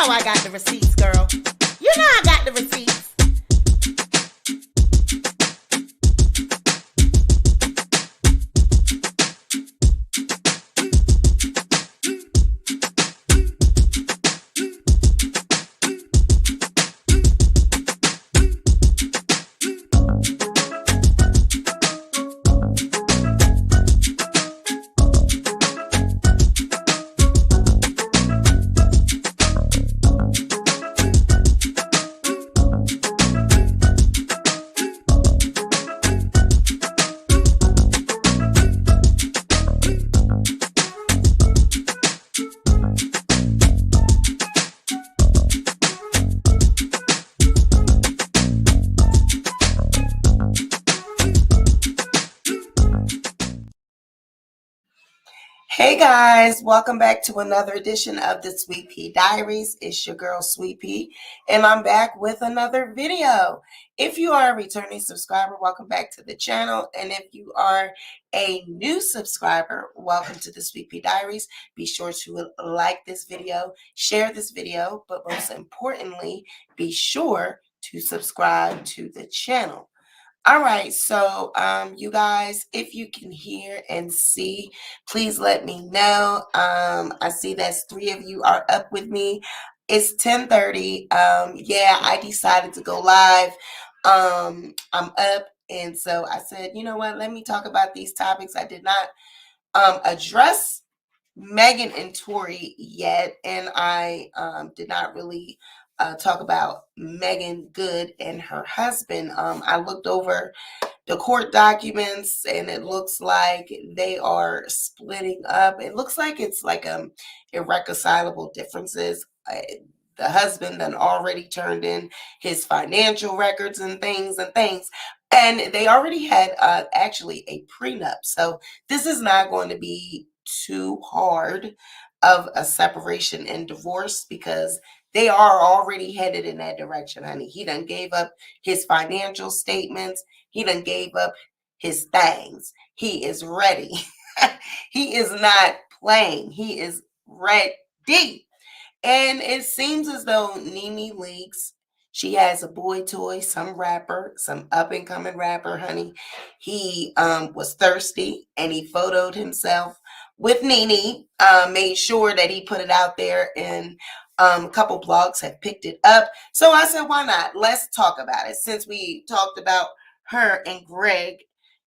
know I got the receipts, girl. You know I got the receipts. Hey guys, welcome back to another edition of the Sweet Pea Diaries. It's your girl Sweet Pea, and I'm back with another video. If you are a returning subscriber, welcome back to the channel. And if you are a new subscriber, welcome to the Sweet Pea Diaries. Be sure to like this video, share this video, but most importantly, be sure to subscribe to the channel. All right, so you guys, if you can hear and see, please let me know. I see that's 3 of you are up with me. It's 10:30. Yeah, I decided to go live. I'm up, and so I said, you know what? Let me talk about these topics. I did not address Meagan and Tori yet, and I did not really talk about Meagan Good and her husband. I looked over the court documents, and it looks like they are splitting up. It looks like it's like irreconcilable differences. The husband then already turned in his financial records and things, and they already had actually a prenup. So this is not going to be too hard of a separation and divorce, because they are already headed in that direction, honey. He done gave up his financial statements. He done gave up his things. He is ready. He is not playing. He is ready. And it seems as though Nene Leakes, she has a boy toy, some rapper, some up-and-coming rapper, honey. He was thirsty, and he photoed himself with Nene, made sure that he put it out there, and a couple blogs have picked it up. So I said, why not? Let's talk about it. Since we talked about her and Greg,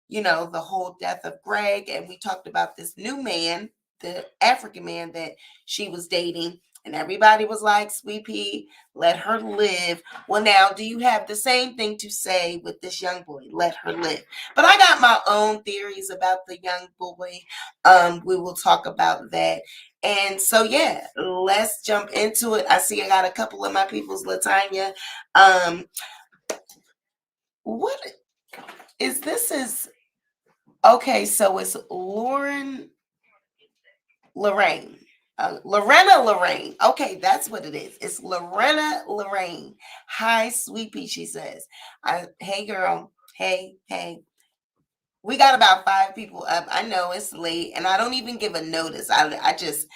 you know, the whole death of Greg, and we talked about this new man, the African man that she was dating, and everybody was like, Sweet Pea, let her live. Well, now, do you have the same thing to say with this young boy? Let her live. But I got my own theories about the young boy. We will talk about that. And so, yeah, let's jump into it. I see I got a couple of my people's, Latanya. What is this? Is okay, so it's Lorraine. Lorena Lorraine. Okay, that's what it is. It's Lorena Lorraine. Hi, Sweet Pea, she says. Hey, girl. Hey. We got about 5 people up. I know it's late, and I don't even give a notice. I just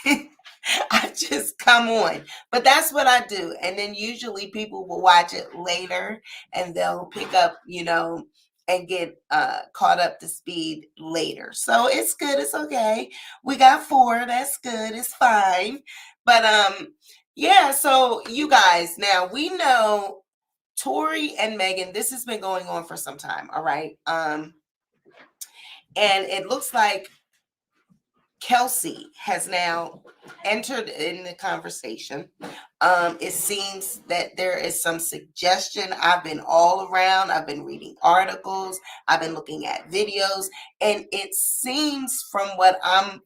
I just come on. But that's what I do. And then usually people will watch it later, and they'll pick up, you know, and get caught up to speed later. So it's good. It's okay. We got 4. That's good. It's fine. But yeah, so you guys, now we know Tori and Meagan, this has been going on for some time, all right? And it looks like Kelsey has now entered in the conversation. It seems that there is some suggestion. I've been all around. I've been reading articles. I've been looking at videos. And it seems from what I'm,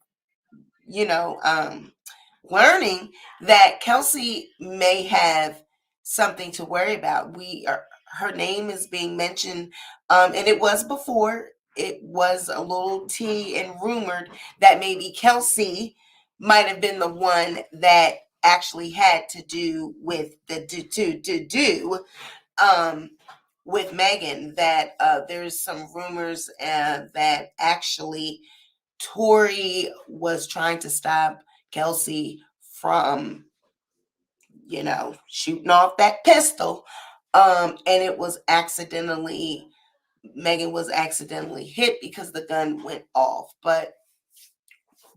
learning, that Kelsey may have something to worry about. Her name is being mentioned, and it was before. It was a little tea and rumored that maybe Kelsey might have been the one that actually had to do with the with Meagan. That there's some rumors that actually Tori was trying to stop Kelsey from shooting off that pistol. And it was accidentally, Meagan was accidentally hit because the gun went off. But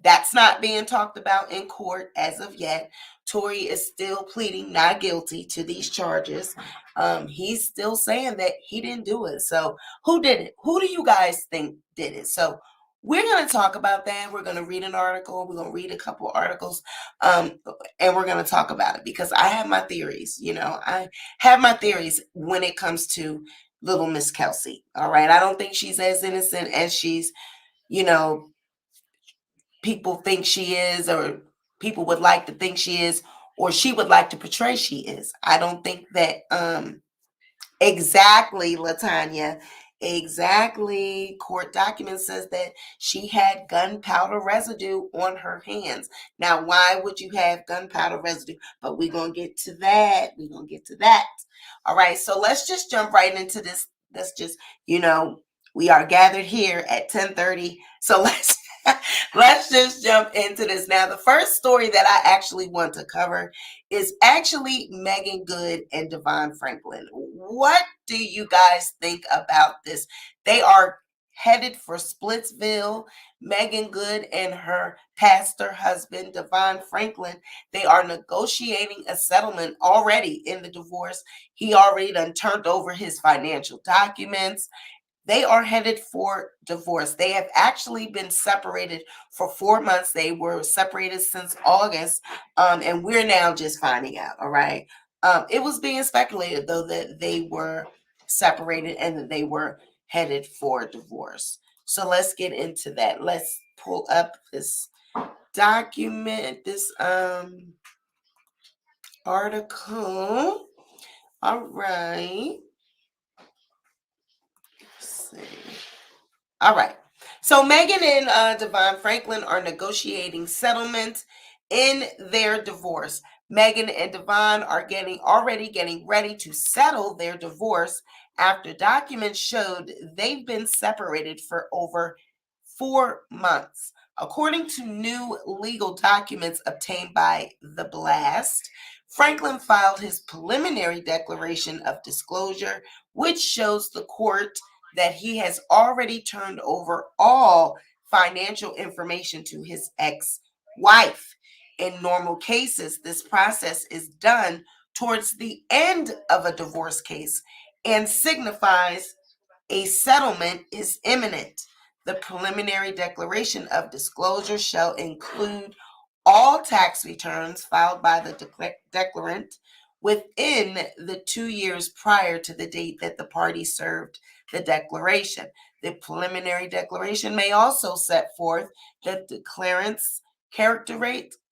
that's not being talked about in court as of yet. Tory is still pleading not guilty to these charges. He's still saying that he didn't do it. So who did it? Who do you guys think did it? So we're going to talk about that. We're going to read an article. We're going to read a couple articles, and we're going to talk about it because I have my theories. I have my theories when it comes to little Miss Kelsey. All right. I don't think she's as innocent as she's, people think she is, or people would like to think she is, or she would like to portray she is. I don't think that exactly, Latanya. Exactly. Court document says that she had gunpowder residue on her hands. Now, why would you have gunpowder residue? But we're going to get to that. We're going to get to that. All right. So let's just jump right into this. Let's just, we are gathered here at 10:30. So let's just jump into this. Now, the first story that I actually want to cover is actually Meagan Good and DeVon Franklin. What do you guys think about this? They are headed for Splitsville. Meagan Good and her pastor husband, DeVon Franklin, they are negotiating a settlement already in the divorce. He already done turned over his financial documents. They are headed for divorce. They have actually been separated for 4 months. They were separated since August, and we're now just finding out, all right? It was being speculated, though, that they were separated and that they were headed for divorce. So let's get into that. Let's pull up this document, this article. All right. Let's see. All right. So Meagan and DeVon Franklin are negotiating settlement in their divorce. Meagan and DeVon are already getting ready to settle their divorce after documents showed they've been separated for over 4 months. According to new legal documents obtained by The Blast, Franklin filed his preliminary declaration of disclosure, which shows the court that he has already turned over all financial information to his ex-wife. In normal cases, this process is done towards the end of a divorce case and signifies a settlement is imminent. The preliminary declaration of disclosure shall include all tax returns filed by the declarant within the 2 years prior to the date that the party served the declaration. The preliminary declaration may also set forth the declarant's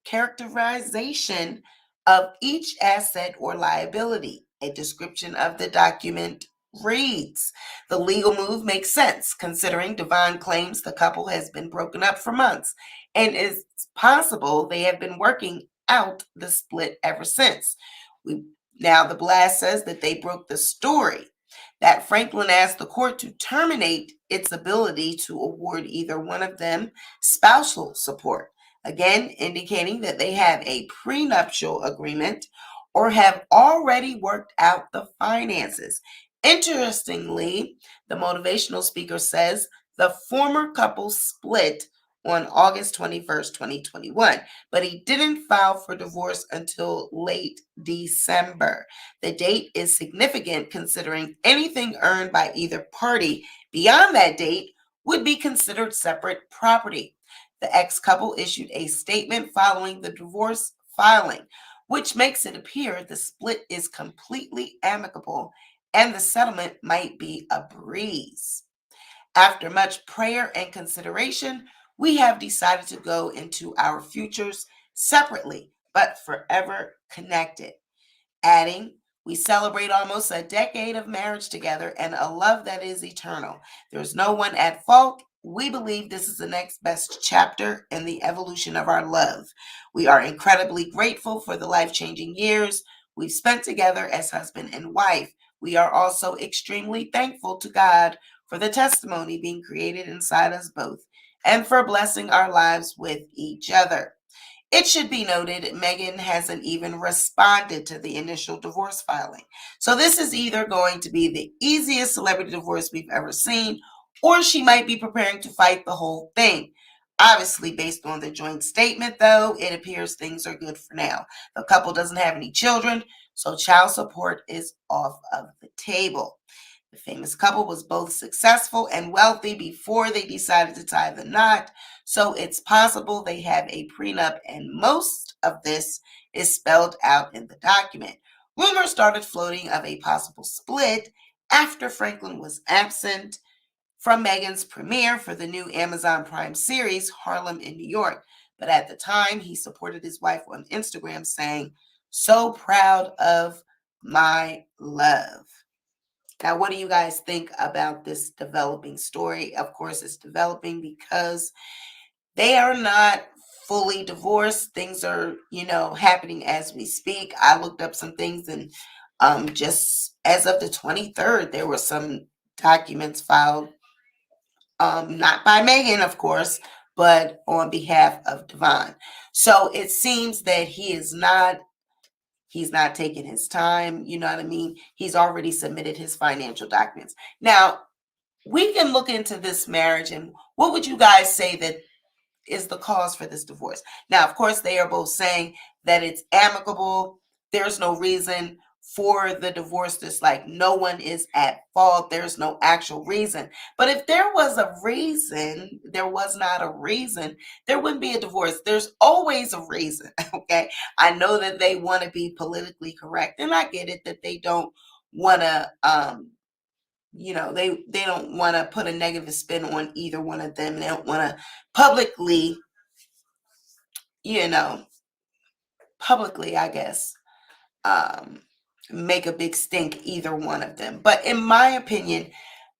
characterization of each asset or liability. A description of the document reads, the legal move makes sense considering DeVon claims the couple has been broken up for months, and it's possible they have been working out the split ever since. Now, The Blast says that they broke the story that Franklin asked the court to terminate its ability to award either one of them spousal support, again indicating that they have a prenuptial agreement or have already worked out the finances. Interestingly, the motivational speaker says the former couple split on August 21st, 2021, but he didn't file for divorce until late December. The date is significant considering anything earned by either party beyond that date would be considered separate property. The ex-couple issued a statement following the divorce filing, which makes it appear the split is completely amicable and the settlement might be a breeze. After much prayer and consideration, we have decided to go into our futures separately, but forever connected. Adding, we celebrate almost a decade of marriage together and a love that is eternal. There's no one at fault. We believe this is the next best chapter in the evolution of our love. We are incredibly grateful for the life-changing years we've spent together as husband and wife. We are also extremely thankful to God for the testimony being created inside us both and for blessing our lives with each other. It should be noted, Meagan hasn't even responded to the initial divorce filing. So this is either going to be the easiest celebrity divorce we've ever seen, or she might be preparing to fight the whole thing. Obviously, based on the joint statement, though, it appears things are good for now. The couple doesn't have any children, so child support is off of the table. The famous couple was both successful and wealthy before they decided to tie the knot, so it's possible they have a prenup, and most of this is spelled out in the document. Rumors started floating of a possible split after Franklin was absent from Megan's premiere for the new Amazon Prime series, Harlem in New York. But at the time, he supported his wife on Instagram, saying, "So proud of my love." Now, what do you guys think about this developing story? Of course, it's developing because they are not fully divorced. Things are, happening as we speak. I looked up some things, and just as of the 23rd, there were some documents filed, not by Meagan, of course, but on behalf of DeVon. So it seems that he's not taking his time. You know what I mean? He's already submitted his financial documents. Now, we can look into this marriage, and what would you guys say that is the cause for this divorce? Now, of course, they are both saying that it's amicable. There's no reason for the divorce. There's like no one is at fault. There's no actual reason. But if there was a reason, there was not a reason, there wouldn't be a divorce. There's always a reason. Okay. I know that they want to be politically correct, and I get it that they don't want to they don't want to put a negative spin on either one of them. They don't want to publicly, you know publicly, I guess, um make a big stink, either one of them. But in my opinion,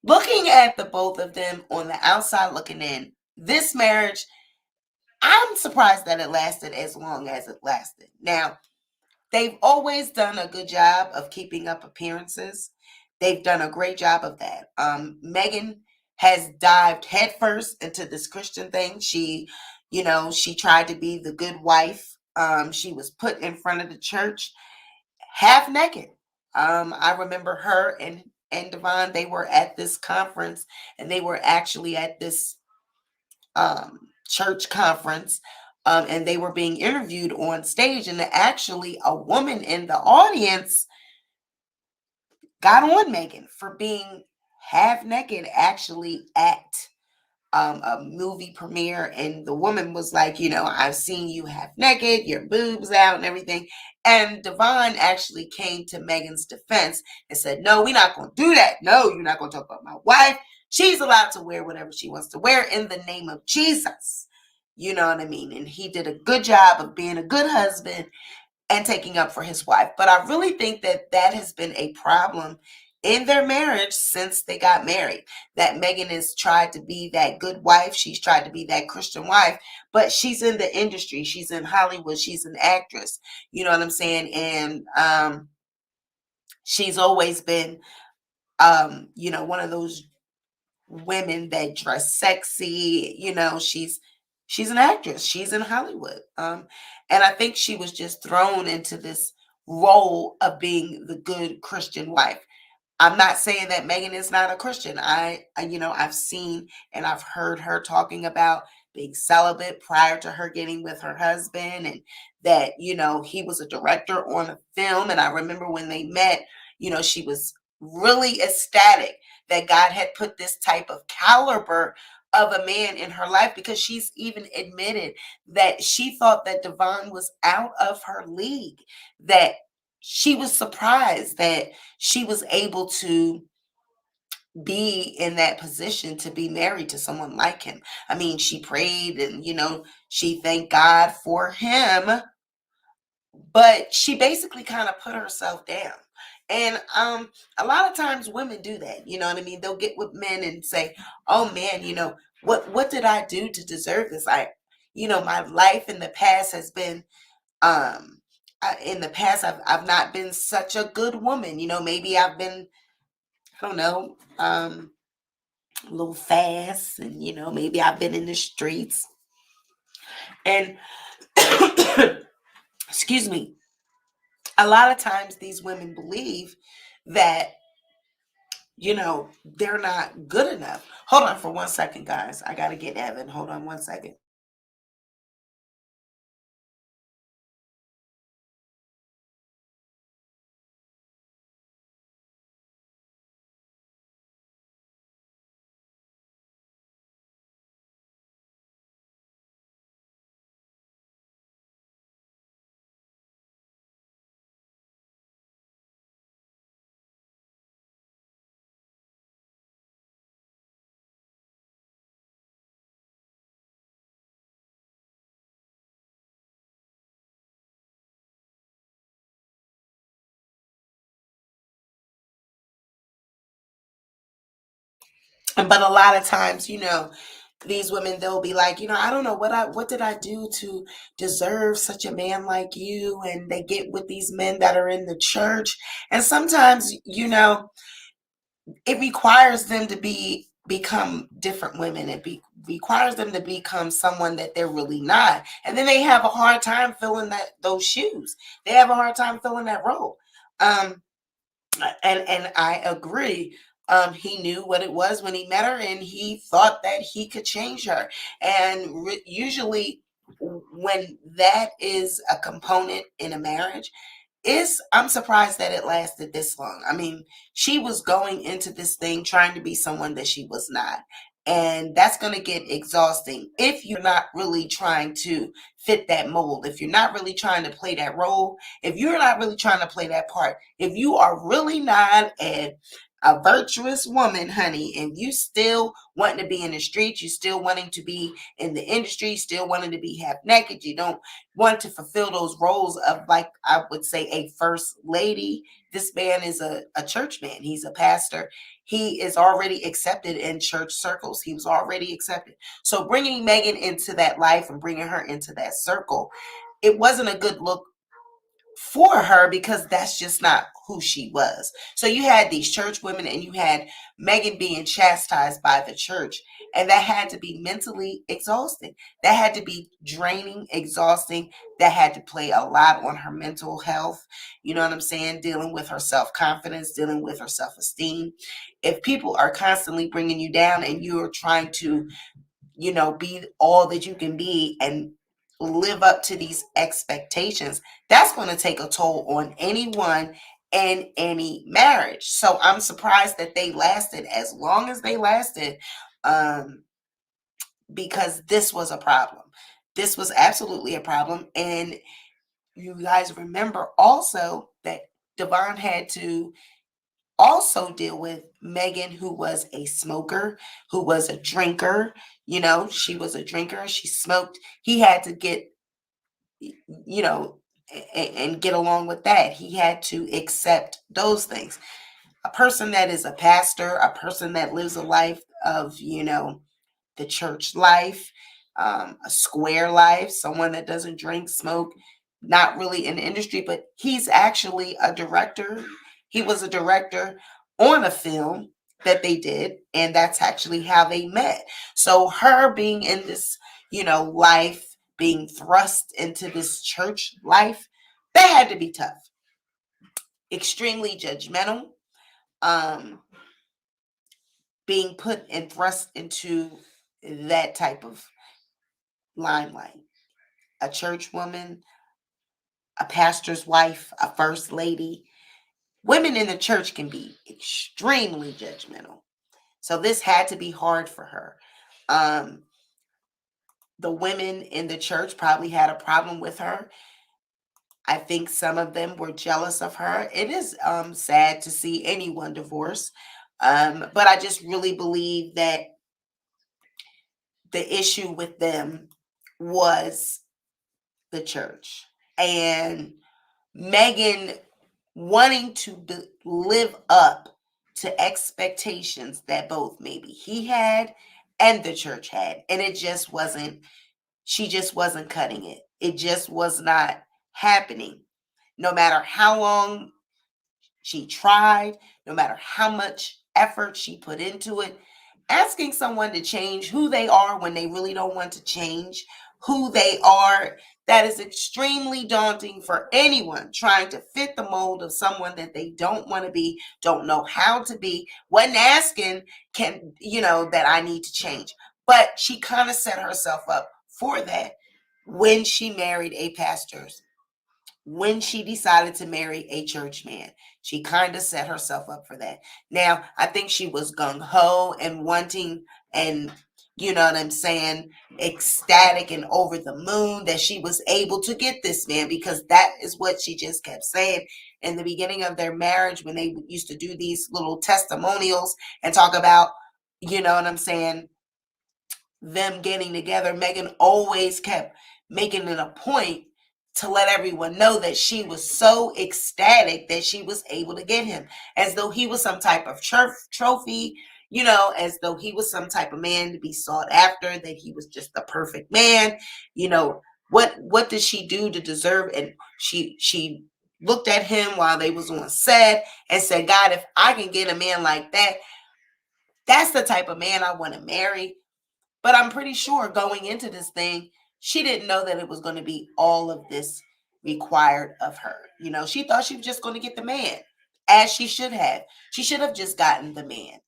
looking at the both of them on the outside looking in, this marriage, I'm surprised that it lasted as long as it lasted. Now, they've always done a good job of keeping up appearances. They've done a great job of that. Meagan has dived headfirst into this Christian thing. She tried to be the good wife. She was put in front of the church half naked. I remember her and DeVon, they were at this conference, and they were actually at this church conference, and they were being interviewed on stage, and actually a woman in the audience got on Meagan for being half naked, actually at a movie premiere. And the woman was like, "I've seen you half naked, your boobs out and everything." And DeVon actually came to Megan's defense and said, "No, we're not going to do that. No, you're not going to talk about my wife. She's allowed to wear whatever she wants to wear in the name of Jesus." You know what I mean? And he did a good job of being a good husband and taking up for his wife. But I really think that that has been a problem in their marriage since they got married. That Meagan has tried to be that good wife. She's tried to be that Christian wife, but she's in the industry. She's in Hollywood. She's an actress. You know what I'm saying? And she's always been, one of those women that dress sexy. She's an actress. She's in Hollywood. And I think she was just thrown into this role of being the good Christian wife. I'm not saying that Meagan is not a Christian. I've seen and I've heard her talking about being celibate prior to her getting with her husband, and that, he was a director on a film. And I remember when they met, she was really ecstatic that God had put this type of caliber of a man in her life, because she's even admitted that she thought that DeVon was out of her league, that she was surprised that she was able to be in that position to be married to someone like him. I mean, she prayed and, she thanked God for him, but she basically kind of put herself down. And a lot of times women do that. You know what I mean? They'll get with men and say, "Oh man, what did I do to deserve this? My life in the past has been in the past, I've not been such a good woman. Maybe I've been, I don't know, a little fast, and maybe I've been in the streets." And excuse me, a lot of times these women believe that, they're not good enough. Hold on for 1 second, guys. I got to get Evan. Hold on 1 second. But a lot of times, these women, they'll be like, I don't know what did I do to deserve such a man like you? And they get with these men that are in the church. And sometimes, it requires them to become different women. Requires them to become someone that they're really not. And then they have a hard time filling those shoes. They have a hard time filling that role. And I agree. He knew what it was when he met her, and he thought that he could change her. And usually, when that is a component in a marriage, I'm surprised that it lasted this long. I mean, she was going into this thing trying to be someone that she was not. And that's going to get exhausting if you're not really trying to fit that mold, if you're not really trying to play that role, if you're not really trying to play that part, if you are really not a virtuous woman, honey, and you still wanting to be in the streets, you still wanting to be in the industry, still wanting to be half naked, you don't want to fulfill those roles of, like, I would say, a first lady. This man is a church man. He's a pastor. He is already accepted in church circles. He was already accepted. So bringing Meagan into that life and bringing her into that circle, it wasn't a good look for her, because that's just not who she was. So you had these church women, and you had Meagan being chastised by the church, and that had to be mentally exhausting. That had to be draining, exhausting. That had to play a lot on her mental health. You know what I'm saying? Dealing with her self-confidence, dealing with her self-esteem. If people are constantly bringing you down and you're trying to, be all that you can be and live up to these expectations, that's going to take a toll on anyone and any marriage. So I'm surprised that they lasted as long as they lasted, because this was a problem. This was absolutely a problem. And you guys remember also that DeVon had to also deal with Meagan, who was a smoker, who was a drinker. She was a drinker. She smoked. He had to get, and get along with that. He had to accept those things. A person that is a pastor, a person that lives a life of, the church life, a square life, someone that doesn't drink, smoke, not really in the industry, but he's actually a director. He was a director on a film that they did, and that's actually how they met. So her being in this, life, being thrust into this church life, that had to be tough. Extremely judgmental. Being put and thrust into that type of limelight. A church woman, a pastor's wife, a first lady. Women in the church can be extremely judgmental. So this had to be hard for her. The women in the church probably had a problem with her. I think some of them were jealous of her. It is sad to see anyone divorce. But I just really believe that the issue with them was the church. And Meagan wanting to live up to expectations that both maybe he had and the church had. And she just wasn't cutting it. It just was not happening. No matter how long she tried, no matter how much effort she put into it, asking someone to change who they are when they really don't want to change who they are, That is extremely daunting for anyone trying to fit the mold of someone that they don't want to be, don't know how to be, wasn't asking, that I need to change. But she kind of set herself up for that when she married a pastor, when she decided to marry a church man. She kind of set herself up for that. Now, I think she was gung-ho and wanting, and you know what I'm saying, ecstatic and over the moon that she was able to get this man, because that is what she just kept saying in the beginning of their marriage when they used to do these little testimonials and talk about, you know what I'm saying, them getting together. Meagan always kept making it a point to let everyone know that she was so ecstatic that she was able to get him, as though he was some type of trophy, as though he was some type of man to be sought after, that he was just the perfect man. What did she do to deserve? And she looked at him while they was on set and said, God, if I can get a man like that, that's the type of man I want to marry. But I'm pretty sure going into this thing, she didn't know that it was going to be all of this required of her. She thought she was just going to get the man, as she should have. She should have just gotten the man.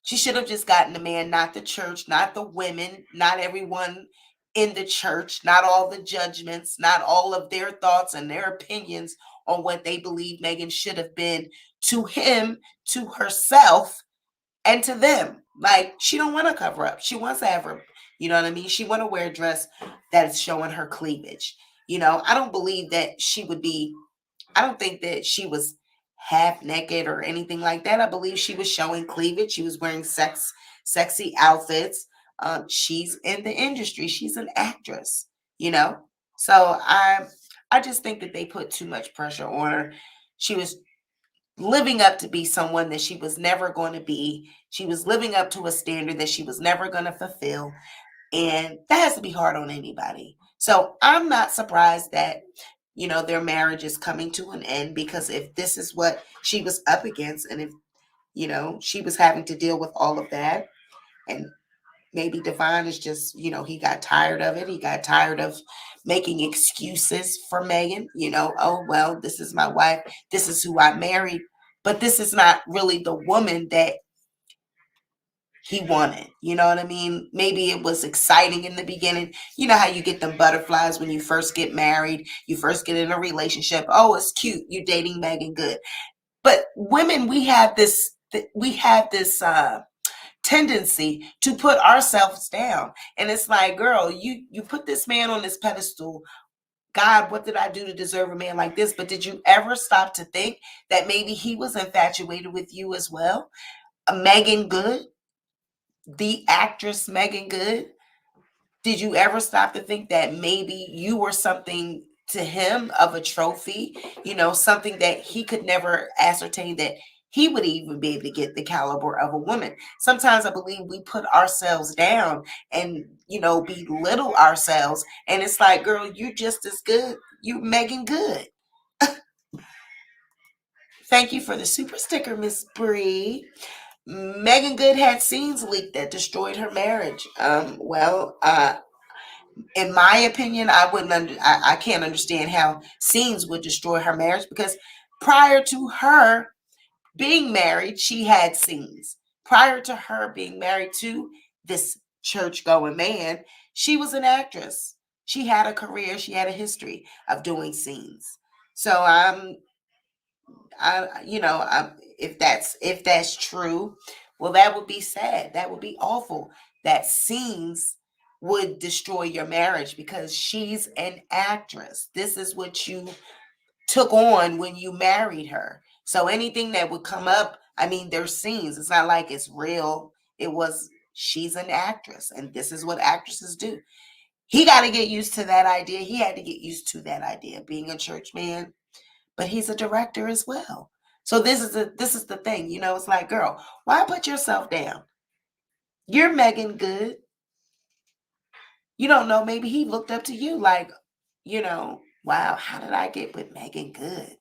She should have just gotten the man, not the church, not the women, not everyone in the church, not all the judgments, not all of their thoughts and their opinions on what they believe Meagan should have been to him, to herself, and to them. Like, she don't want to cover up. She wants to have her, you know what I mean? She want to wear a dress that's showing her cleavage. I don't believe that I don't think that she was half naked or anything like that. I believe she was showing cleavage. She was wearing sexy outfits. She's in the industry. She's an actress, you know? So I just think that they put too much pressure on her. She was living up to be someone that she was never going to be. She was living up to a standard that she was never going to fulfill. And that has to be hard on anybody. So I'm not surprised that, their marriage is coming to an end, because if this is what she was up against, and if, she was having to deal with all of that, and maybe DeVon is just, he got tired of it. He got tired of making excuses for Meagan. Oh, well, this is my wife. This is who I married. But this is not really the woman that he wanted. You know what I mean? Maybe it was exciting in the beginning. You know how you get them butterflies when you first get married, you first get in a relationship. Oh, it's cute. You're dating Meagan Good. But women, we have this tendency to put ourselves down. And it's like, girl, you put this man on this pedestal. God, what did I do to deserve a man like this? But did you ever stop to think that maybe he was infatuated with you as well? Meagan Good, the actress Meagan Good. Did you ever stop to think that maybe you were something to him of a trophy, something that he could never ascertain that he would even be able to get the caliber of a woman? Sometimes I believe we put ourselves down and, belittle ourselves. And it's like, girl, you're just as good. You Meagan Good. Thank you for the super sticker, Miss Bree. Meagan Good had scenes leaked that destroyed her marriage. In my opinion, I can't understand how scenes would destroy her marriage, because prior to her being married, she had scenes. Prior to her being married to this church-going man, she was an actress. She had a career, she had a history of doing scenes. So if that's true, well, that would be sad. That would be awful. That scenes would destroy your marriage, because she's an actress. This is what you took on when you married her. So anything that would come up, I mean, there's scenes. It's not like it's real. She's an actress, and this is what actresses do. He got to get used to that idea. He had to get used to that idea, being a church man, but he's a director as well. So this is the thing, it's like, girl, why put yourself down? You're Meagan Good. You don't know, maybe he looked up to you like, wow, how did I get with Meagan Good?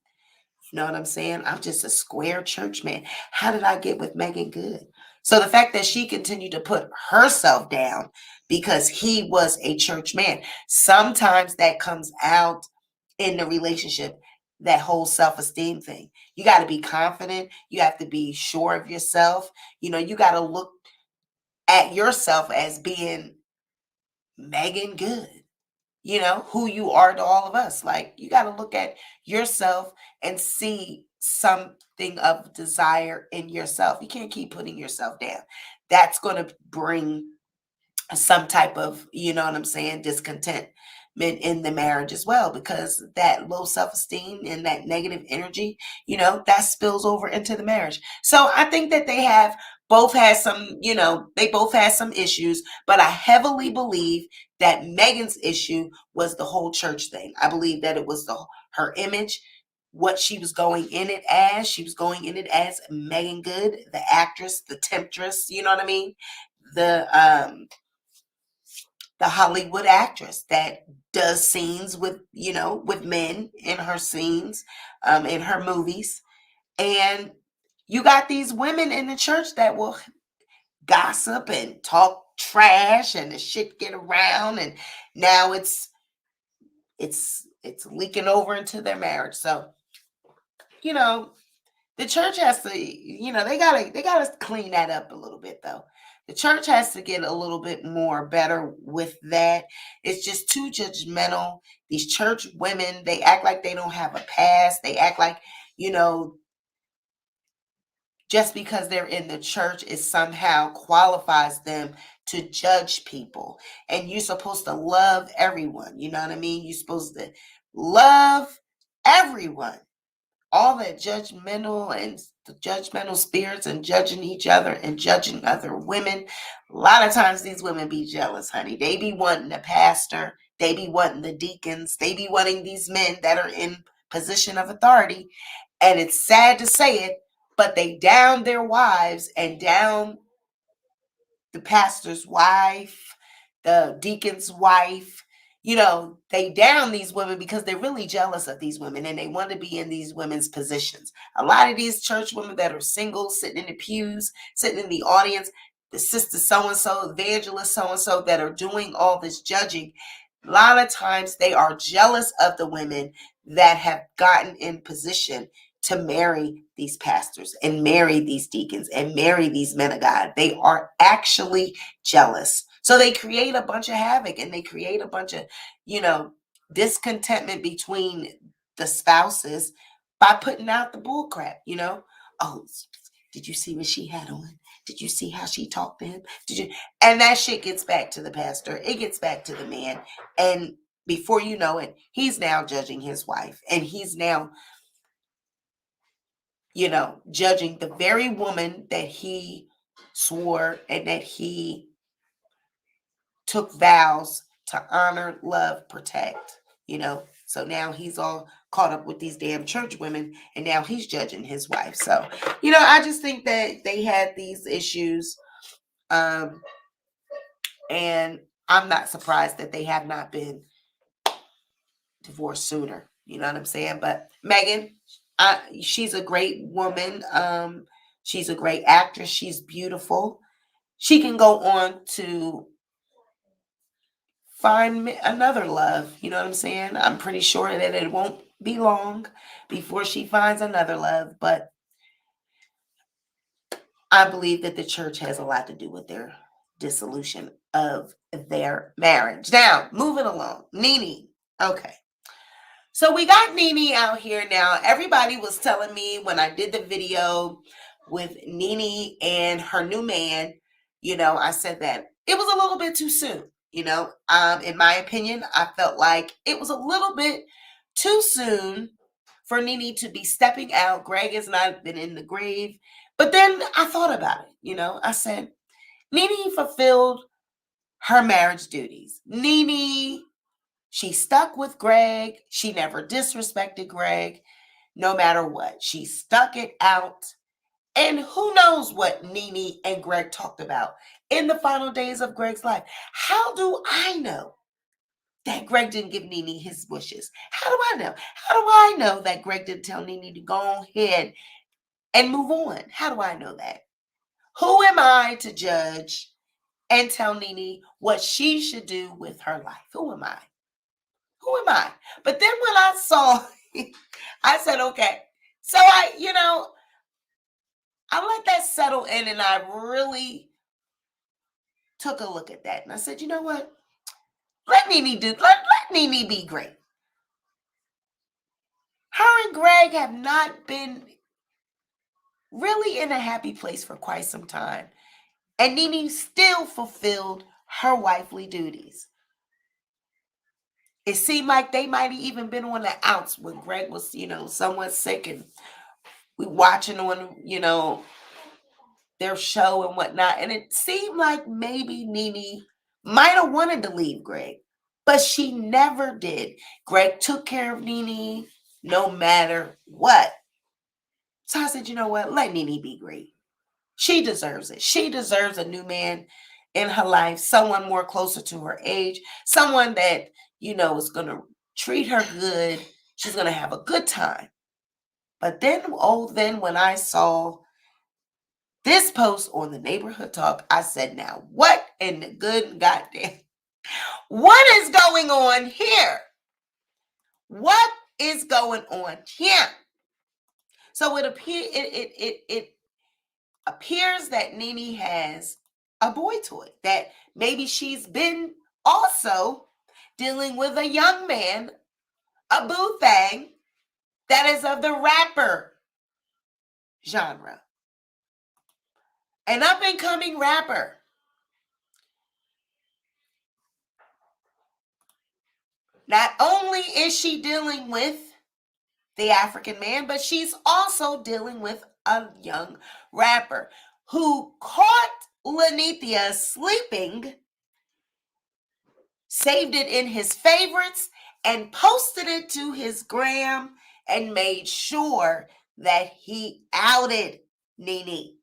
You know what I'm saying? I'm just a square church man. How did I get with Meagan Good? So the fact that she continued to put herself down because he was a church man, sometimes that comes out in the relationship, that whole self-esteem thing. You got to be confident. You have to be sure of yourself. You got to look at yourself as being Meagan Good, who you are to all of us. Like, you got to look at yourself and see something of desire in yourself. You can't keep putting yourself down. That's going to bring some type of, discontentment in the marriage as well, because that low self-esteem and that negative energy, that spills over into the marriage. So I think that they both had some issues, but I heavily believe that Megan's issue was the whole church thing. I believe that it was her image, what she was going in it as. She was going in it as Meagan Good, the actress, the temptress, you know what I mean? The Hollywood actress that does scenes with men in her scenes, in her movies. And you got these women in the church that will gossip and talk trash, and the shit get around, and now it's leaking over into their marriage. So, the church has to, they gotta clean that up a little bit, though. The church has to get a little bit more better with that. It's just too judgmental. These church women, they act like they don't have a past. They act like, just because they're in the church, it somehow qualifies them to judge people. And you're supposed to love everyone. You know what I mean? You're supposed to love everyone. All that judgmental spirits and judging each other and judging other women. A lot of times these women be jealous, honey. They be wanting the pastor. They be wanting the deacons. They be wanting these men that are in position of authority. And it's sad to say it, but they down their wives and down the pastor's wife, the deacon's wife. They down these women because they're really jealous of these women and they want to be in these women's positions. A lot of these church women that are single, sitting in the pews, sitting in the audience, the sister so-and-so, evangelist so-and-so that are doing all this judging, a lot of times they are jealous of the women that have gotten in position to marry these pastors and marry these deacons and marry these men of God. They are actually jealous. So they create a bunch of havoc and they create a bunch of, discontentment between the spouses by putting out the bull crap, Oh, did you see what she had on? Did you see how she talked to him? And that shit gets back to the pastor. It gets back to the man. And before you know it, he's now judging his wife. And he's now, judging the very woman that he swore and that he took vows to honor, love, protect, So now he's all caught up with these damn church women and now he's judging his wife. So, I just think that they had these issues. And I'm not surprised that they have not been divorced sooner. You know what I'm saying? But Meagan, she's a great woman. She's a great actress. She's beautiful. She can go on to find another love. You know what I'm saying? I'm pretty sure that it won't be long before she finds another love. But I believe that the church has a lot to do with their dissolution of their marriage. Now, moving along. Nene. Okay. So we got Nene out here now. Everybody was telling me when I did the video with Nene and her new man, I said that it was a little bit too soon. In my opinion, I felt like it was a little bit too soon for Nene to be stepping out. Greg has not been in the grave. But then I thought about it. I said, Nene fulfilled her marriage duties. Nene, she stuck with Greg. She never disrespected Greg, no matter what. She stuck it out. And who knows what Nene and Greg talked about in the final days of Greg's life. How do I know that Greg didn't give Nene his wishes? How do I know? How do I know that Greg didn't tell Nene to go ahead and move on? How do I know that? Who am I to judge and tell Nene what she should do with her life? Who am I? Who am I? But then when I saw, I said, okay. So I let that settle in, and I really took a look at that. And I said, you know what? Let Nene be great. Her and Greg have not been really in a happy place for quite some time. And Nene still fulfilled her wifely duties. It seemed like they might have even been on the outs when Greg was, somewhat sick, and we watching on, their show and whatnot. And it seemed like maybe Nene might have wanted to leave Greg, but she never did. Greg took care of Nene no matter what. So I said, you know what? Let Nene be great. She deserves it. She deserves a new man in her life, someone more closer to her age, someone that, is going to treat her good. She's going to have a good time. But then when I saw this post on the Neighborhood Talk, I said, now, what in the good goddamn, what is going on here? What is going on here? So it appears that Nene has a boy toy, that maybe she's been also dealing with a young man, a boo thing, that is of the rapper genre. An up-and-coming rapper. Not only is she dealing with the African man, but she's also dealing with a young rapper who caught Lanithia sleeping, saved it in his favorites, and posted it to his gram and made sure that he outed Nene.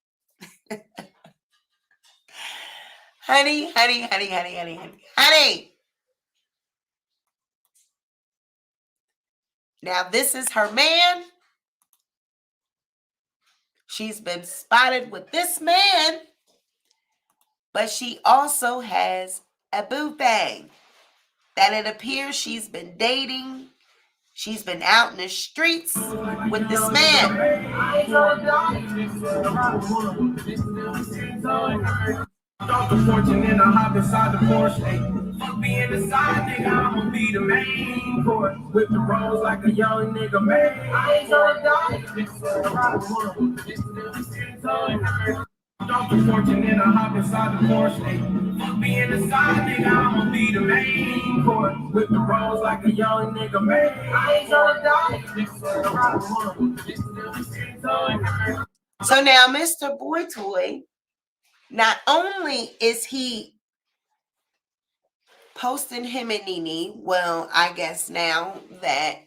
Honey. Now, this is her man. She's been spotted with this man, but she also has a boo thing that it appears she's been dating. She's been out in the streets with this man. Off the porch and then I hop inside the Porsche. Fuck being the side nigga, I'ma be the main court. Whip the rolls like a young nigga, man. I ain't so dog. Off the porch and then I hop inside the Porsche. Fuck being the side nigga, I'ma be the main court. Whip the rolls like a young nigga, man. I ain't so dog. So now Mr. Boy Toy, not only is he posting him and Nene, well, I guess now that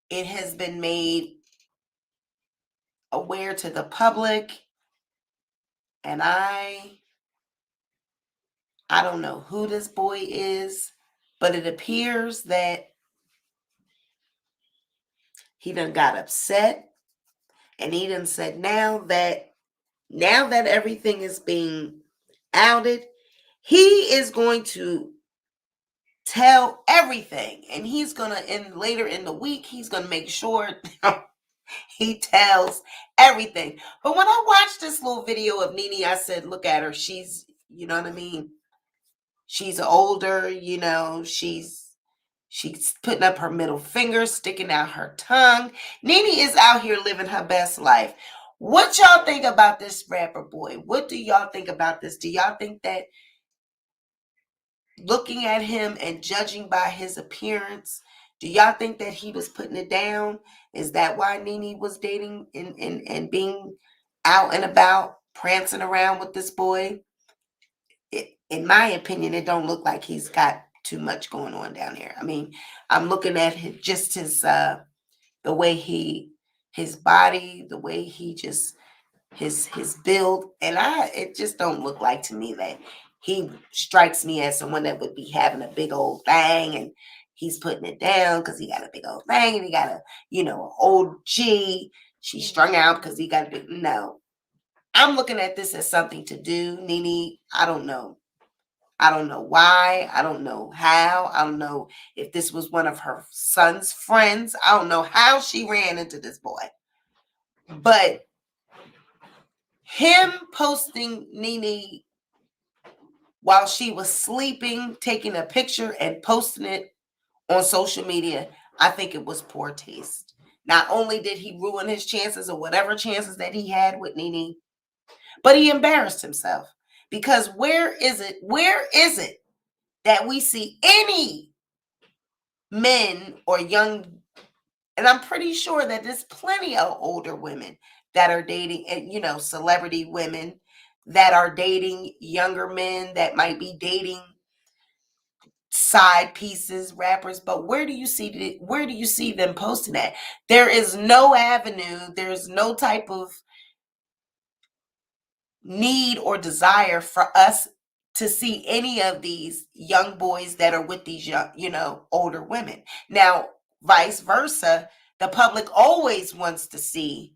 it has been made aware to the public, and I don't know who this boy is, but it appears that he done got upset, and he done said now that everything is being outed, he is going to tell everything, and he's gonna later in the week he's gonna make sure he tells everything. But when I watched this little video of Nene, I said, look at her. She's, you know what I mean? She's older, she's putting up her middle finger, sticking out her tongue. Nene is out here living her best life. What y'all think about this rapper boy? What do y'all think about this? Do y'all think that looking at him and judging by his appearance, do y'all think that he was putting it down? Is that why Nene was dating and being out and about, prancing around with this boy? In my opinion, it don't look like he's got too much going on down here. I mean, I'm looking at just his the way his body, the way he just his build, and it just don't look like to me that he strikes me as someone that would be having a big old thing and he's putting it down because he got a big old thing and he got a, an old G. She's strung out because he got a big, no. I'm looking at this as something to do. Nene, I don't know. I don't know why. I don't know how. I don't know if this was one of her son's friends. I don't know how she ran into this boy. But him posting Nene while she was sleeping, taking a picture and posting it on social media, I think it was poor taste. Not only did he ruin his chances or whatever chances that he had with Nene, but he embarrassed himself. Because where is it that we see any men or young, and I'm pretty sure that there's plenty of older women that are dating, and celebrity women that are dating younger men that might be dating side pieces, rappers, but where do you see them posting that? There is no avenue, there's no type of need or desire for us to see any of these young boys that are with these young, older women. Now, vice versa, the public always wants to see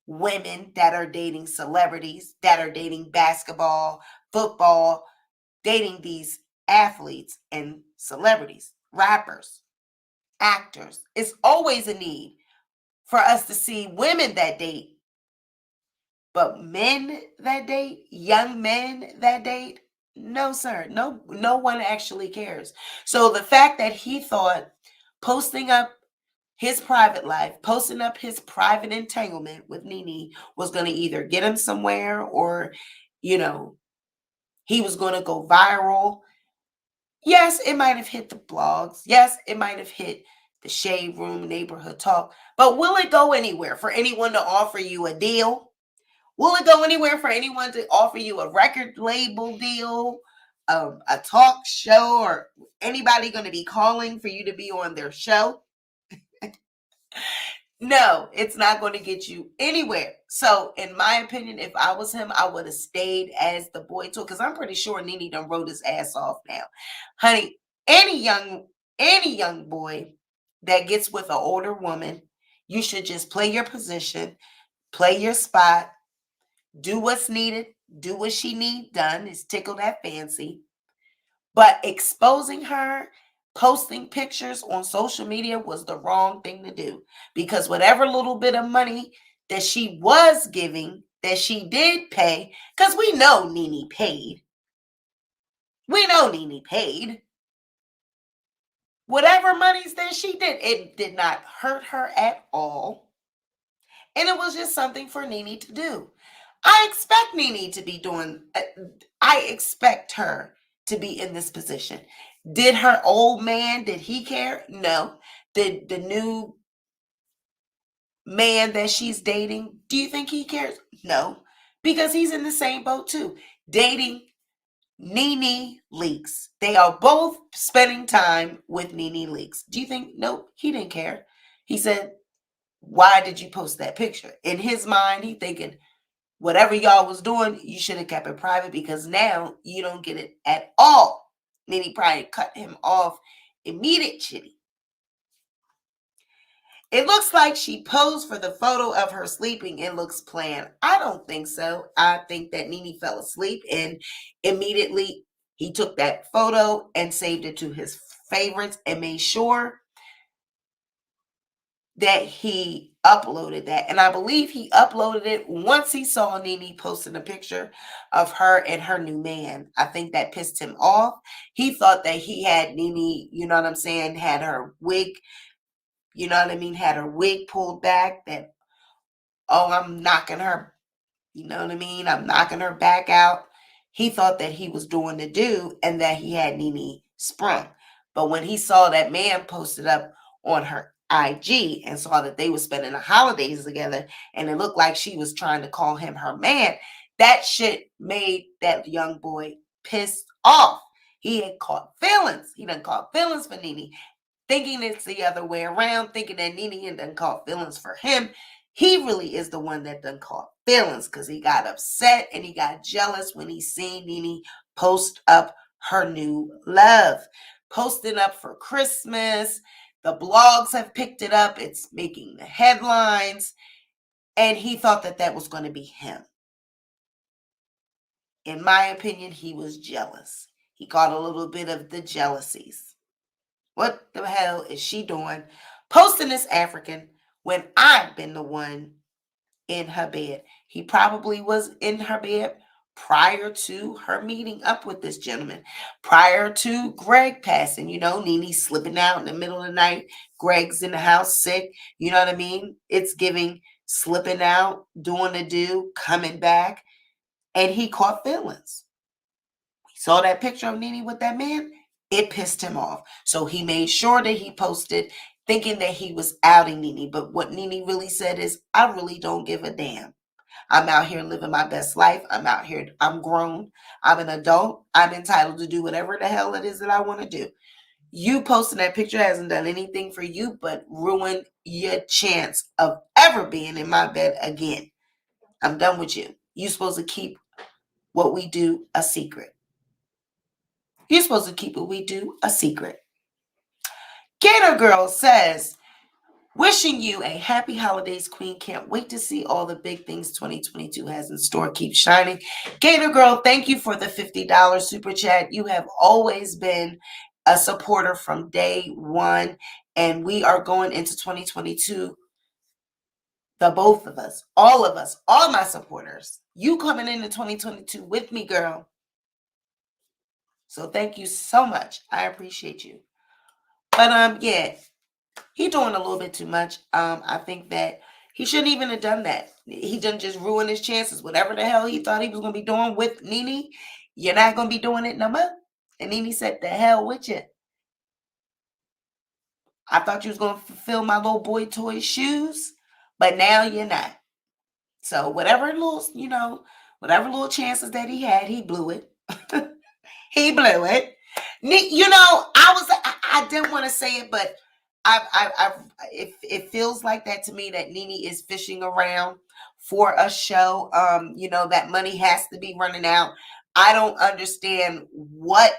women that are dating celebrities, that are dating basketball, football, dating these athletes and celebrities, rappers, actors. It's always a need for us to see women that date. But men that date, young men that date, no, sir. No one actually cares. So the fact that he thought posting up his private life, posting up his private entanglement with Nene was going to either get him somewhere or, he was going to go viral. Yes, it might have hit the blogs. Yes, it might have hit the Shade Room, Neighborhood Talk. But will it go anywhere for anyone to offer you a deal? Will it go anywhere for anyone to offer you a record label deal, a talk show, or anybody going to be calling for you to be on their show? No, it's not going to get you anywhere. So, in my opinion, if I was him, I would have stayed as the boy tour, because I'm pretty sure Nene done wrote his ass off now. Honey, any young boy that gets with an older woman, you should just play your position, play your spot, do what's needed, do what she need done, is tickle that fancy. But exposing her, posting pictures on social media was the wrong thing to do, because whatever little bit of money that she was giving, that she did pay, because we know Nene paid. We know Nene paid. Whatever monies that she did, it did not hurt her at all. And it was just something for Nene to do. I expect Nene to be doing, I expect her to be in this position. Did her old man, did he care? No. Did the new man that she's dating, do you think he cares? No. Because he's in the same boat too, dating Nene Leakes. They are both spending time with Nene Leakes. Do you think? Nope, he didn't care. He said, why did you post that picture? In his mind, he thinking, whatever y'all was doing, you should have kept it private, because now you don't get it at all. Then he probably cut him off immediately. It looks like she posed for the photo of her sleeping. It looks planned. I don't think so. I think that Nene fell asleep and immediately he took that photo and saved it to his favorites and made sure that he uploaded that. And I believe he uploaded it once he saw Nene posting a picture of her and her new man. I think that pissed him off. He thought that he had Nene, you know what I'm saying, had her wig, you know what I mean, had her wig pulled back, that, oh, I'm knocking her, you know what I mean, I'm knocking her back out. He thought that he was doing the do and that he had Nene sprung. But when he saw that man posted up on her IG and saw that they were spending the holidays together and it looked like she was trying to call him her man, that shit made that young boy pissed off. He had caught feelings. He done caught feelings for Nene, thinking it's the other way around, thinking that Nene had done caught feelings for him. He really is the one that done caught feelings, because he got upset and he got jealous when he seen Nene post up her new love. Posting up for Christmas. The blogs have picked it up. It's making the headlines. And he thought that that was going to be him. In my opinion, he was jealous. He caught a little bit of the jealousies. What the hell is she doing posting this African when I've been the one in her bed? He probably was in her bed prior to her meeting up with this gentleman, prior to Greg passing. You know, Nene slipping out in the middle of the night. Greg's in the house sick. You know what I mean? It's giving slipping out, doing the do, coming back. And he caught feelings. He saw that picture of Nene with that man. It pissed him off. So he made sure that he posted thinking that he was outing Nene. But what Nene really said is, I really don't give a damn. I'm out here living my best life. I'm out here. I'm grown. I'm an adult. I'm entitled to do whatever the hell it is that I want to do. You posting that picture hasn't done anything for you but ruin your chance of ever being in my bed again. I'm done with you. You're supposed to keep what we do a secret. You're supposed to keep what we do a secret. Gator Girl says, wishing you a happy holidays, Queen. Can't wait to see all the big things 2022 has in store. Keep shining. Gator Girl, thank you for the $50 super chat. You have always been a supporter from day one, and we are going into 2022. The both of us, all my supporters. You coming into 2022 with me, girl. So thank you so much. I appreciate you. But yeah, he doing a little bit too much. I think that he shouldn't even have done that. He done just ruin his chances. Whatever the hell he thought he was gonna be doing with Nene, you're not gonna be doing it no more. And Nene said, "The hell with you. I thought you was gonna fulfill my little boy toy shoes, but now you're not." So whatever little chances that he had, he blew it. He blew it. You know, I didn't want to say it, but it feels like that to me, that Nene is fishing around for a show. That money has to be running out. I don't understand what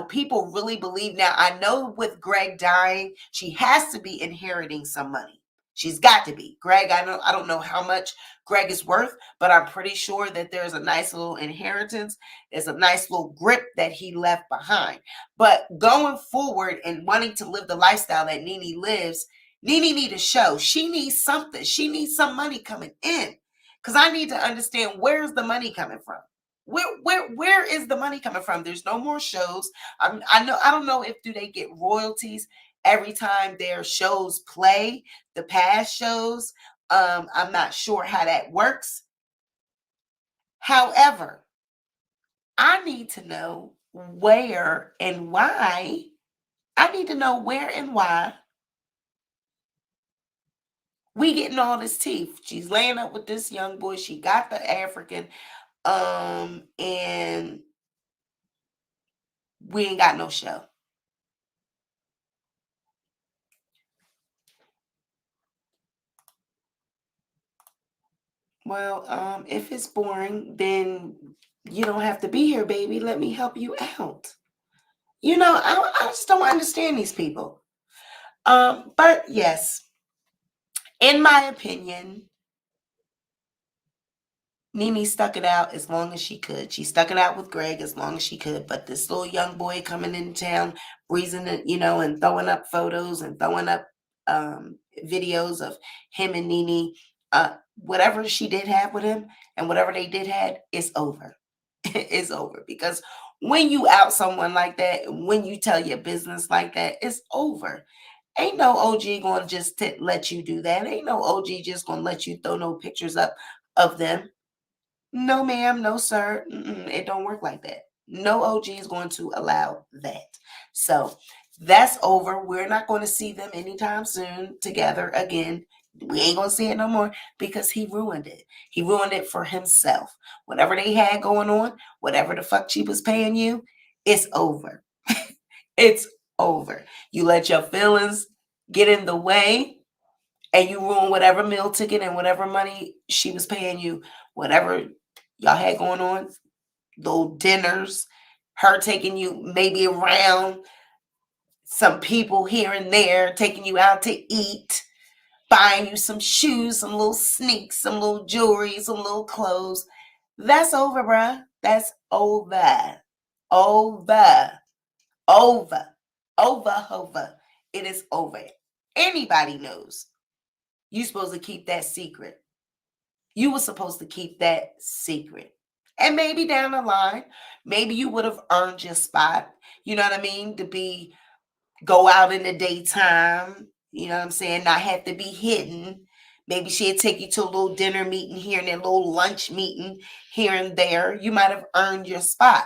people really believe. Now, I know with Greg dying, she has to be inheriting some money. She's got to be. Greg, I don't know how much Greg is worth, but I'm pretty sure that there's a nice little inheritance. There's a nice little grip that he left behind. But going forward and wanting to live the lifestyle that Nene lives, Nene need a show. She needs something. She needs some money coming in. Because I need to understand, where's the money coming from? Where is the money coming from? There's no more shows. I don't know if do they get royalties every time their shows play, the past shows. I'm not sure how that works. However, I need to know where and why. I need to know where and why we getting all this teeth. She's laying up with this young boy. She got the African, and we ain't got no show. Well, if it's boring, then you don't have to be here, baby. Let me help you out. I just don't understand these people. But yes, in my opinion, Nene stuck it out as long as she could. She stuck it out with Greg as long as she could. But this little young boy coming in town, breezing it, and throwing up photos and throwing up videos of him and Nene, whatever she did have with him and whatever they did had, is over. It's over. Because when you out someone like that, when you tell your business like that, it's over. Ain't no OG going to just let you do that. Ain't no OG just going to let you throw no pictures up of them. No, ma'am. No, sir. It don't work like that. No OG is going to allow that. So that's over. We're not going to see them anytime soon together again. We ain't going to see it no more because he ruined it. He ruined it for himself. Whatever they had going on, whatever the fuck she was paying you, it's over. It's over. You let your feelings get in the way and you ruin whatever meal ticket and whatever money she was paying you, whatever y'all had going on, little dinners, her taking you maybe around, some people here and there, taking you out to eat, buying you some shoes, some little sneaks, some little jewelry, some little clothes. That's over, bruh. That's over. Over. Over. Over. It is over. Anybody knows you're supposed to keep that secret. You were supposed to keep that secret. And maybe down the line, maybe you would have earned your spot. You know what I mean? To go out in the daytime. You know what I'm saying? Not have to be hidden. Maybe she'd take you to a little dinner meeting here and a little lunch meeting here and there. You might have earned your spot.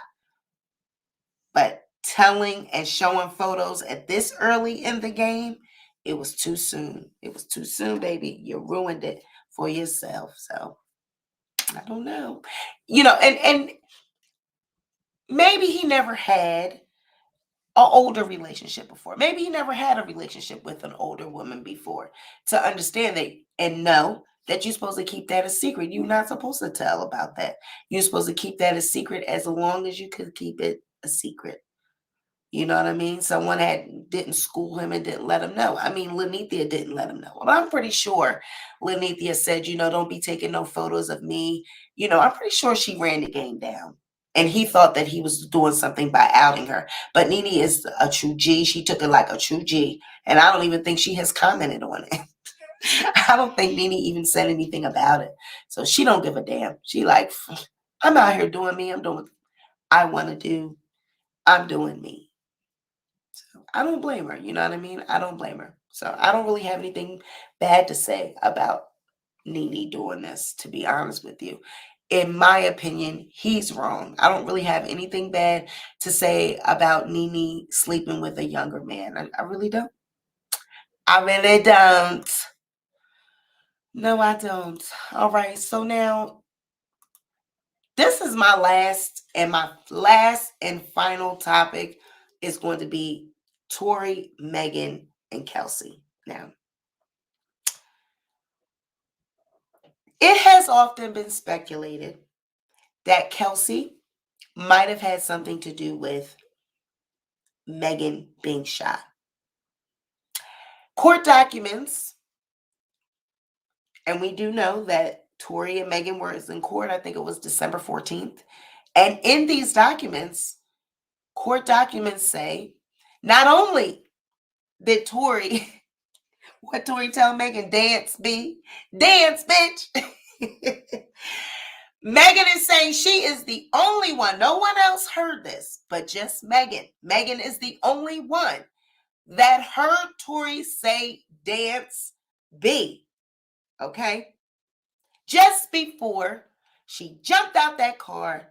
But telling and showing photos at this early in the game, it was too soon. It was too soon, baby. You ruined it for yourself. So I don't know. And maybe he never had an older relationship before. Maybe he never had a relationship with an older woman before to understand that and know that you're supposed to keep that a secret. You're not supposed to tell about that. You're supposed to keep that a secret as long as you could keep it a secret. You know what I mean? Someone didn't school him and didn't let him know. I mean, Lenithia didn't let him know. Well, I'm pretty sure Lenithia said, don't be taking no photos of me. I'm pretty sure she ran the game down. And he thought that he was doing something by outing her. But Nene is a true G. She took it like a true G. And I don't even think she has commented on it. I don't think Nene even said anything about it. So she don't give a damn. She like, I'm out here doing me. I'm doing what I want to do. I'm doing me. I don't blame her. You know what I mean? I don't blame her. So I don't really have anything bad to say about Nene doing this, to be honest with you. In my opinion, he's wrong. I don't really have anything bad to say about Nene sleeping with a younger man. I really don't. I really don't. No, I don't. All right. So now this is my last and final topic is going to be Tori, Meagan, and Kelsey. Now, it has often been speculated that Kelsey might have had something to do with Meagan being shot. Court documents, and we do know that Tori and Meagan were in court, I think it was December 14th. And in these documents, court documents say not only did Tori, what Tori tell Meagan, dance, bitch. Meagan is saying she is the only one. No one else heard this, but just Meagan. Meagan is the only one that heard Tori say dance B. Okay? Just before she jumped out that car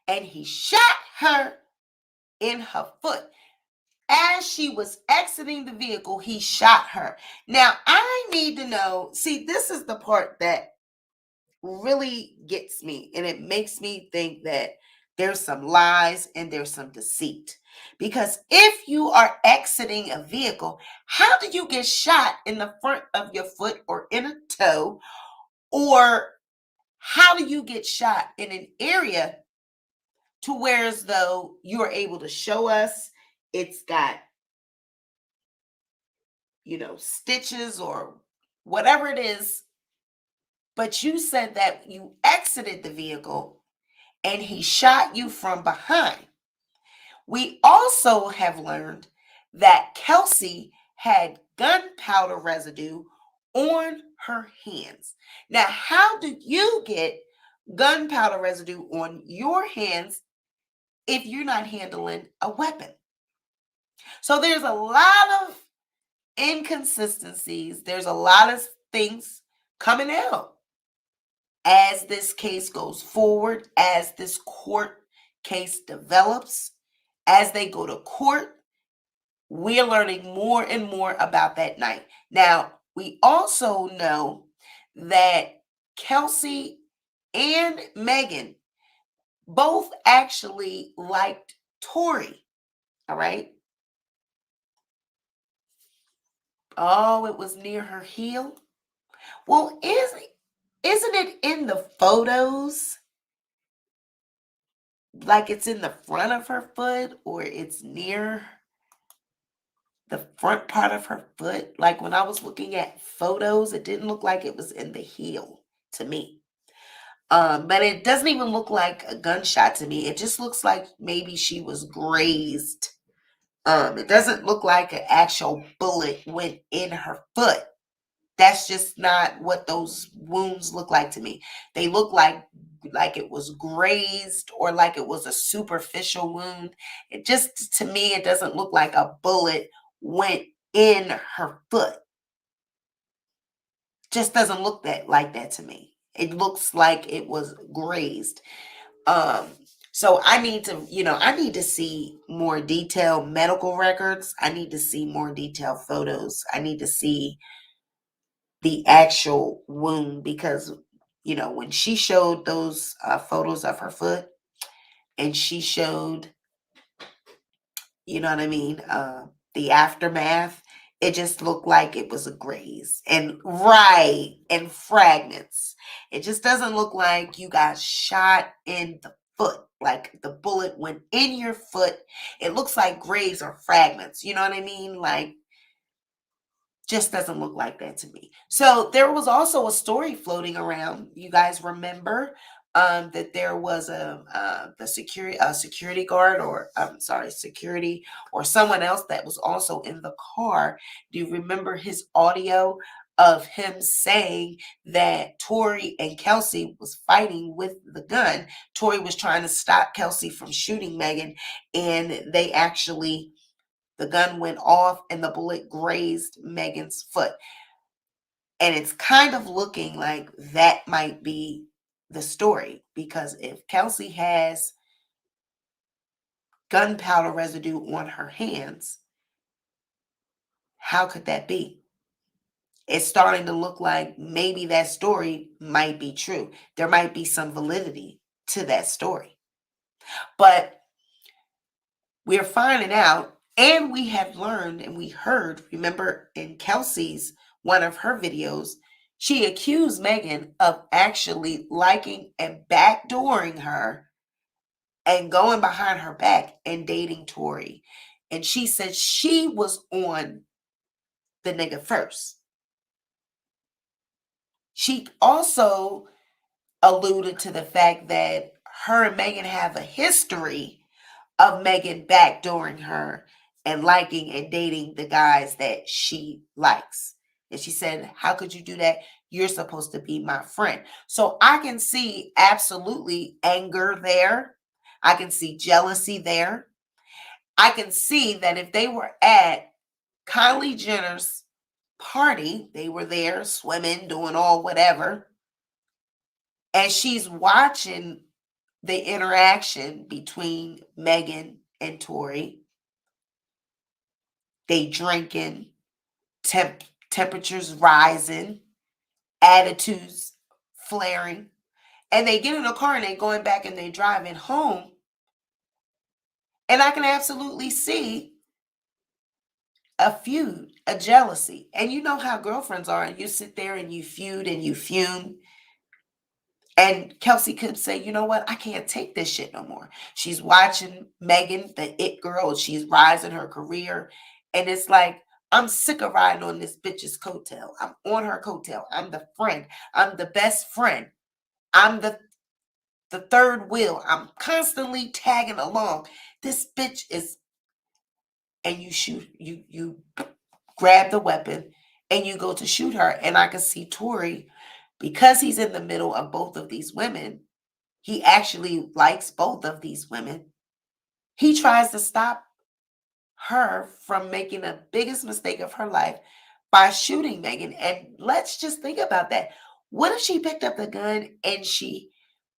and he shot her in her foot. As she was exiting the vehicle, he shot her. Now, I need to know, see, this is the part that really gets me, and it makes me think that there's some lies and there's some deceit. Because if you are exiting a vehicle, how do you get shot in the front of your foot or in a toe? Or how do you get shot in an area to where as though you are able to show us it's got, stitches or whatever it is, but you said that you exited the vehicle and he shot you from behind. We also have learned that Kelsey had gunpowder residue on her hands. Now, how do you get gunpowder residue on your hands if you're not handling a weapon? So there's a lot of inconsistencies. There's a lot of things coming out as this case goes forward, as this court case develops, as they go to court. We're learning more and more about that night. Now, we also know that Kelsey and Meagan both actually liked Tori. All right. Oh, it was near her heel. Well, isn't it in the photos? Like it's in the front of her foot or it's near the front part of her foot? Like when I was looking at photos, it didn't look like it was in the heel to me. But it doesn't even look like a gunshot to me. It just looks like maybe she was grazed. It doesn't look like an actual bullet went in her foot. That's just not what those wounds look like to me. They look like it was grazed or like it was a superficial wound. It just, to me, it doesn't look like a bullet went in her foot. Just doesn't look like that to me. It looks like it was grazed. Um, so I need to, I need to see more detailed medical records. I need to see more detailed photos. I need to see the actual wound because, when she showed those photos of her foot and she showed, you know what I mean, the aftermath, it just looked like it was a graze and fragments. It just doesn't look like you got shot in the foot, like the bullet went in your foot. It looks like graze or fragments. You know what I mean? Like, just doesn't look like that to me. So there was also a story floating around. You guys remember that there was the security guard, or security, or someone else that was also in the car. Do you remember his audio of him saying that Tori and Kelsey was fighting with the gun? Tori was trying to stop Kelsey from shooting Meagan, and the gun went off and the bullet grazed Meagan's foot. And it's kind of looking like that might be the story, because if Kelsey has gunpowder residue on her hands, how could that be? It's starting to look like maybe that story might be true. There might be some validity to that story. But we're finding out, and we have learned and we heard, remember in Kelsey's, one of her videos, she accused Meagan of actually liking and backdooring her and going behind her back and dating Tory. And she said she was on the nigga first. She also alluded to the fact that her and Meagan have a history of Meagan backdooring her and liking and dating the guys that she likes. And she said, how could you do that? You're supposed to be my friend. So I can see absolutely anger there. I can see jealousy there. I can see that if they were at Kylie Jenner's party, they were there swimming, doing all whatever, and she's watching the interaction between Meagan and Tori. They drinking, temperatures rising, attitudes flaring, and they get in a car and they going back and they driving home. And I can absolutely see a feud, a jealousy. And you know how girlfriends are. You sit there and you feud and you fume. And Kelsey could say, you know what? I can't take this shit no more. She's watching Meagan, the it girl. She's rising her career. And it's like, I'm sick of riding on this bitch's coattail. I'm on her coattail. I'm the friend. I'm the best friend. I'm the third wheel. I'm constantly tagging along. This bitch is, and you shoot, you grab the weapon and you go to shoot her. And I can see Tory, because he's in the middle of both of these women, he actually likes both of these women. He tries to stop her from making the biggest mistake of her life by shooting Meagan. And let's just think about that. What if she picked up the gun and she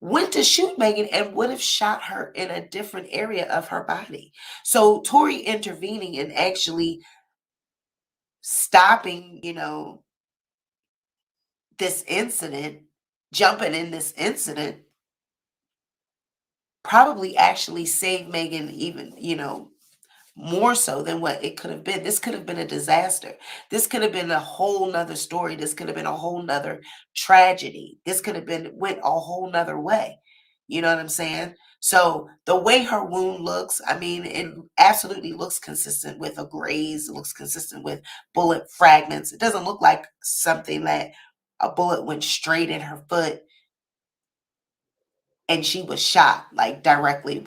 went to shoot Meagan and would have shot her in a different area of her body? So Tory intervening and actually stopping, this incident, jumping in this incident, probably actually saved Meagan even, more so than what it could have been. This could have been a disaster. This could have been a whole nother story. This could have been a whole nother tragedy. This could have went a whole nother way. You know what I'm saying? So the way her wound looks, I mean, it absolutely looks consistent with a graze. It looks consistent with bullet fragments. It doesn't look like something that a bullet went straight in her foot. and she was shot like directly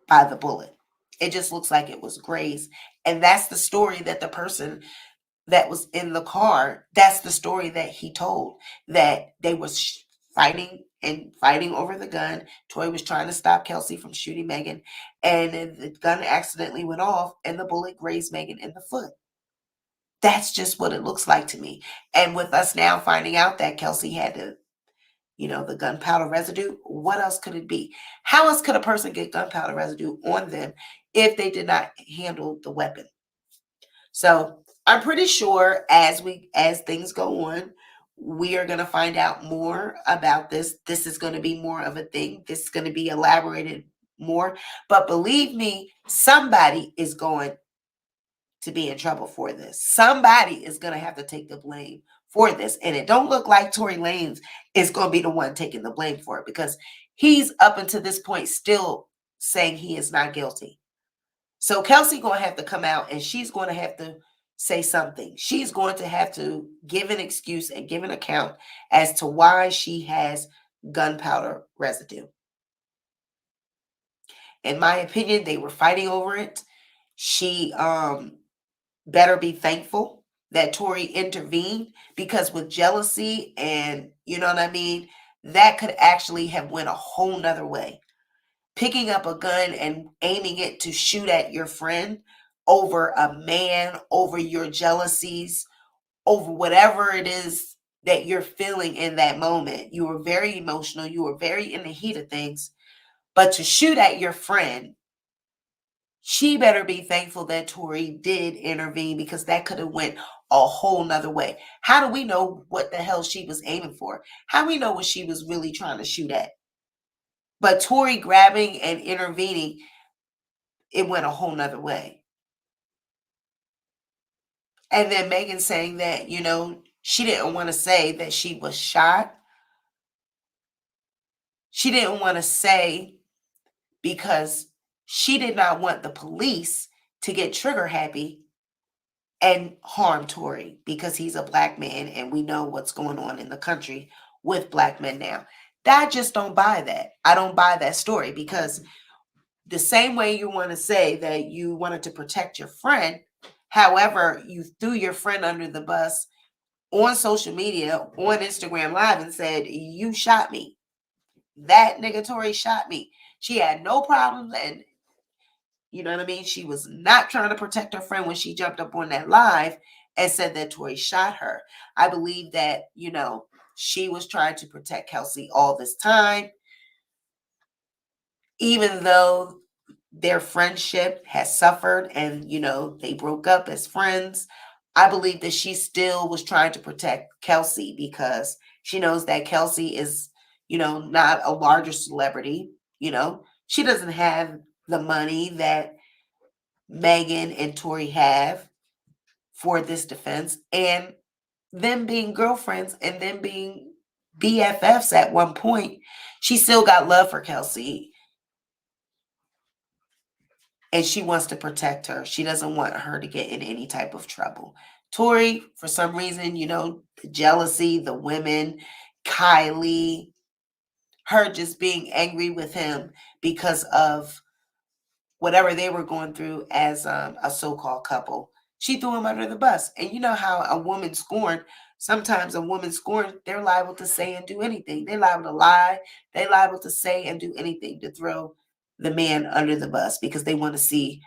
by the bullet. It just looks like it was grazed. And that's the story that the person that was in the car, that's the story that he told, that they was fighting and fighting over the gun. Tory was trying to stop Kelsey from shooting Meagan, and the gun accidentally went off and the bullet grazed Meagan in the foot. That's just what it looks like to me. And with us now finding out that Kelsey had the gunpowder residue, what else could it be? How else could a person get gunpowder residue on them if they did not handle the weapon? So I'm pretty sure as things go on, we are going to find out more about this. This is going to be more of a thing. This is going to be elaborated more. But believe me, somebody is going to be in trouble for this. Somebody is going to have to take the blame for this. And it don't look like Tory Lanez is going to be the one taking the blame for it, because he's up until this point still saying he is not guilty. So Kelsey going to have to come out and she's going to have to say something. She's going to have to give an excuse and give an account as to why she has gunpowder residue. In my opinion, they were fighting over it. She better be thankful that Tory intervened, because with jealousy and, you know what I mean, that could actually have went a whole nother way. Picking up a gun and aiming it to shoot at your friend over a man, over your jealousies, over whatever it is that you're feeling in that moment. You were very emotional. You were very in the heat of things. But to shoot at your friend, she better be thankful that Tory did intervene, because that could have went a whole nother way. How do we know what the hell she was aiming for? How do we know what she was really trying to shoot at? But Tory grabbing and intervening, it went a whole nother way. And then Meagan saying that, she didn't want to say that she was shot. She didn't want to say because she did not want the police to get trigger happy and harm Tory, because he's a black man and we know what's going on in the country with black men now. I just don't buy that. I don't buy that story, because the same way you want to say that you wanted to protect your friend, however, you threw your friend under the bus on social media, on Instagram Live, and said, you shot me. That nigga Tory shot me. She had no problems, and you know what I mean? She was not trying to protect her friend when she jumped up on that live and said that Tory shot her. I believe that, she was trying to protect Kelsey all this time, even though their friendship has suffered and, they broke up as friends. I believe that she still was trying to protect Kelsey, because she knows that Kelsey is, not a larger celebrity. She doesn't have the money that Meagan and Tory have for this defense, and them being girlfriends and them being BFFs at one point, she still got love for Kelsey, and she wants to protect her. She doesn't want her to get in any type of trouble. Tory, for some reason, the jealousy, the women, Kylie, her just being angry with him because of whatever they were going through as a so-called couple. She threw him under the bus. And you know how a woman scorned, sometimes a woman scorned, they're liable to say and do anything. They're liable to lie. They're liable to say and do anything to throw the man under the bus, because they want to see,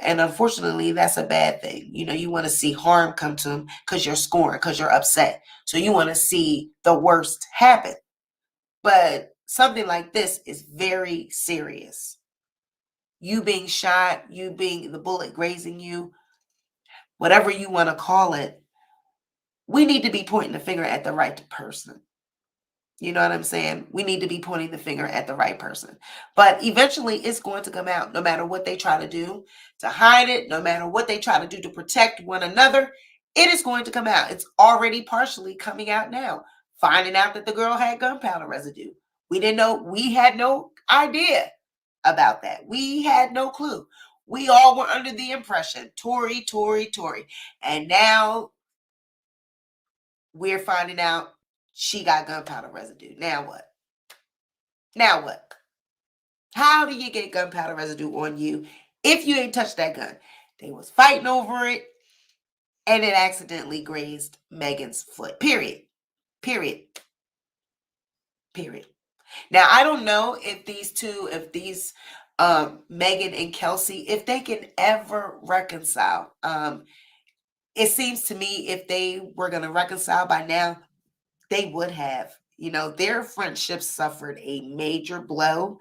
and unfortunately, that's a bad thing. You want to see harm come to him because you're scorned, because you're upset. So you want to see the worst happen. But something like this is very serious. You being shot, you being the bullet grazing you, whatever you want to call it, we need to be pointing the finger at the right person. You know what I'm saying? We need to be pointing the finger at the right person. But eventually it's going to come out, no matter what they try to do to hide it, no matter what they try to do to protect one another. It is going to come out. It's already partially coming out now. Finding out that the girl had gunpowder residue. We didn't know. We had no idea about that. We had no clue. We all were under the impression, Tory, Tory, Tory. And now we're finding out she got gunpowder residue. Now what? Now what? How do you get gunpowder residue on you if you ain't touched that gun? They was fighting over it, and it accidentally grazed Meagan's foot. Period. Period. Period. Now, I don't know if these Meagan and Kelsey, if they can ever reconcile. It seems to me if they were going to reconcile by now, they would have. You know, their friendship suffered a major blow.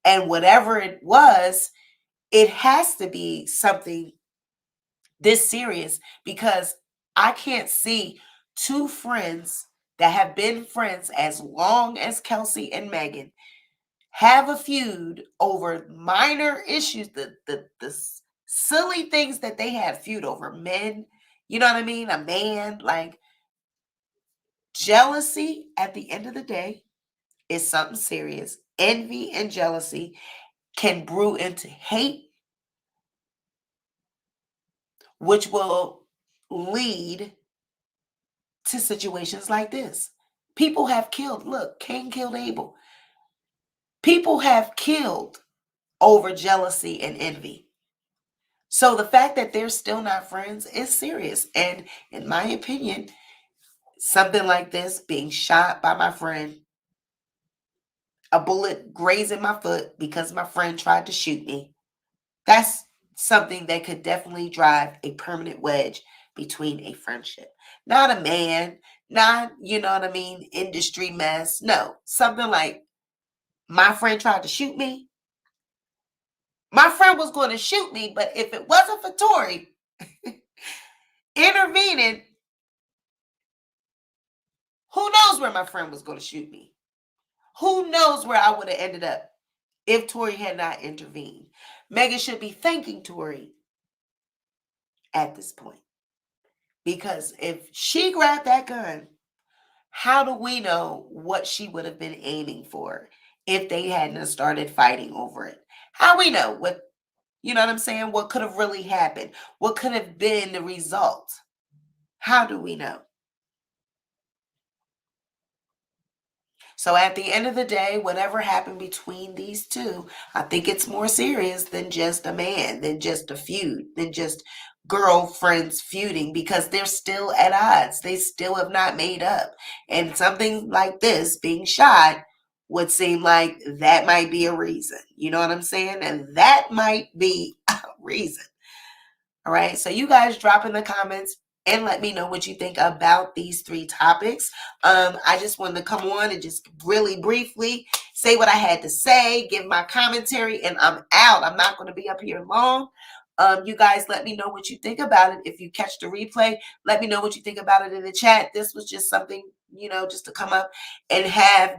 And whatever it was, it has to be something this serious, because I can't see two friends that have been friends as long as Kelsey and Meagan have a feud over minor issues, the silly things that they had feud over, men, you know what I mean? A man, like, jealousy at the end of the day is something serious. Envy and jealousy can brew into hate, which will lead to situations like this. People have killed, look, Cain killed Abel. People have killed over jealousy and envy. So the fact that they're still not friends is serious. And in my opinion, something like this, being shot by my friend, a bullet grazing my foot because my friend tried to shoot me, that's something that could definitely drive a permanent wedge between a friendship. Not a man, not, you know what I mean, industry mess. No, something like, my friend tried to shoot me. My friend was going to shoot me, but if it wasn't for Tori intervening, who knows where my friend was going to shoot me? Who knows where I would have ended up if Tori had not intervened? Meagan should be thanking Tori at this point. Because if she grabbed that gun, how do we know what she would have been aiming for if they hadn't started fighting over it? How we know what, you know what I'm saying? What could have really happened? What could have been the result? How do we know? So at the end of the day, whatever happened between these two, I think it's more serious than just a man, than just a feud, than just girlfriends feuding, because they're still at odds. They still have not made up. And something like this, being shot, would seem like that might be a reason. You know what I'm saying? And that might be a reason. All right. So you guys drop in the comments and let me know what you think about these three topics. I just wanted to come on and just really briefly say what I had to say, give my commentary, and I'm out. I'm not going to be up here long. You guys let me know what you think about it. If you catch the replay, let me know what you think about it in the chat. This was just something, you know, just to come up and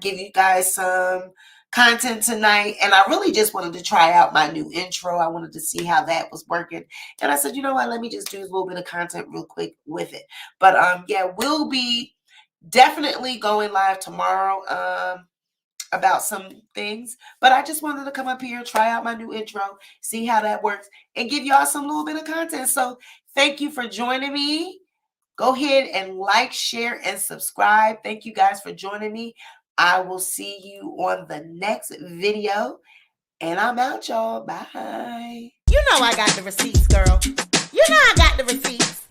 give you guys some content tonight. And I really just wanted to try out my new intro. I wanted to see how that was working. And I said, you know what, let me just do a little bit of content real quick with it. But yeah, we'll be definitely going live tomorrow about some things. But I just wanted to come up here, try out my new intro, see how that works, and give y'all some little bit of content. So thank you for joining me. Go ahead and like, share, and subscribe. Thank you guys for joining me. I will see you on the next video. And I'm out, y'all. Bye. You know I got the receipts, girl. You know I got the receipts.